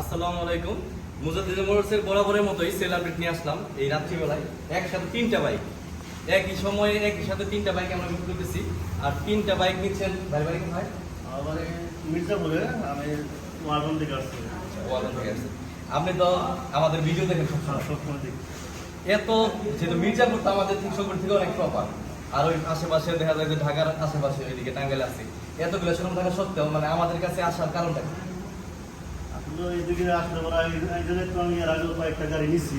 আসসালামু আলাইকুম। মুজাদ্দিদ মোটরসের বরাবরের মতোই সেল আপডেট নিয়ে আসলাম এই রাত্রিবেলায়। একসাথে তিনটা বাইক, একই সময়ে একই সাথে তিনটা বাইক আমরা বুক করতেছি। আর তিনটা বাইক নিচ্ছেন ভাই ভাই ভাই আমার মির্জাপুরে আমি ওয়ালন থেকে আসছি। ওয়ালন থেকে আসছেন। আপনি তো আমাদের ভিডিও দেখেন সবসময়। সবসময় দেখি। এত যেহেতু মির্জাপুর তো আমাদের তিনশোপুর থেকে অনেক প্রপার, আর ওই আশেপাশে দেখা যায় যে ঢাকার আশেপাশে ওইদিকে টাঙ্গাইলে আছে, এতগুলো শোরুম থাকা সত্ত্বেও মানে আমাদের কাছে আসার কারণটা কি? আসলে এইদিকে আসলে ওরা এই জায়গায় তো আমি এর আগেও কয়েকটা গাড়ি নিচ্ছি,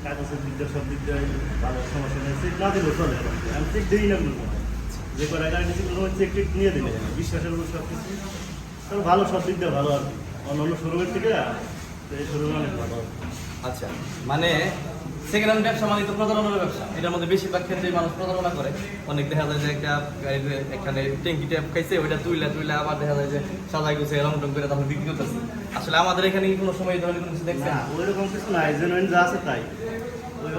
কাগজের দিক দিয়ে সব দিক দিয়ে ভালো সমস্যা নেই, চেক না দিলেও চলে। আমি চেক দিই না কোনো সময়, যে কয়টা গাড়ি নিচ্ছি কোনো চেক টেক নিয়ে দিলে বিশ্বাসের উপর সব কিছু তবে ভালো, সব দিক দিয়ে ভালো আর কি অন্য অন্য শোরুমের থেকে এই শোরুমে অনেক ভালো। আচ্ছা, মানে সেকেন্ড হ্যান্ড ব্যবসা মানে তো প্রতারণার ব্যবসা। এটার মধ্যে বেশিরভাগ ক্ষেত্রে মানুষ প্রতারণা করে। অনেক দেখা যায় যে একটা গাড়িতে এখানে ট্যাঙ্কি ট্যাপ খাইছে, ওইটা তুইলা আবার দেখা যায় যে সাজাই গুছে রং টং করে তারপর বিক্রি করতেছে। আসলে আমাদের এখানে কোনো সময় এই ধরনের কোনো কিছু দেখছেন? না, ওইরকম কিছু নাই, জেনুইন যা আছে তাই।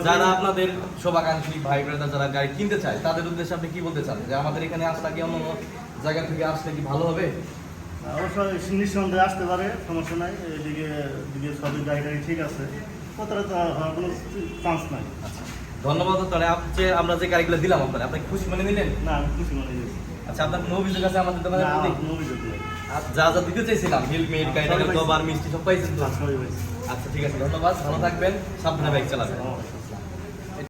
যারা আপনাদের শুভাকাঙ্ক্ষী ভাই ব্রাদার যারা গাড়ি কিনতে চায় তাদের উদ্দেশ্যে আপনি কি বলতে চান, যে আমাদের এখানে আসলে কি অন্য জায়গা থেকে আসলে কি ভালো হবে? অবশ্যই নিঃসন্দেহে আসতে পারে, সমস্যা নাই। এদিকে দিকে সবই গাড়ি টাড়ি ঠিক আছে, কোথাও তো হওয়ার কোনো চান্স নাই। আচ্ছা, ধন্যবাদ। তাহলে আমরা যে গাড়িগুলো দিলাম আপনি খুশি মনে নিলেন? না, আমি খুশি মনে হয়েছি। আচ্ছা, আপনার কোনো অভিযোগ আছে আমাদের দোকানে? না, আমার কোনো অভিযোগ নেই। আর যা যা দিতে চাইছিলাম হেলমেট, গাড়ি কভার, মিষ্টি সব পাইছেন তো? সবই হয়েছে। আচ্ছা ঠিক আছে, ধন্যবাদ। ভালো থাকবেন, সাবধানে বাইক চালাবেন। হ্যাঁ।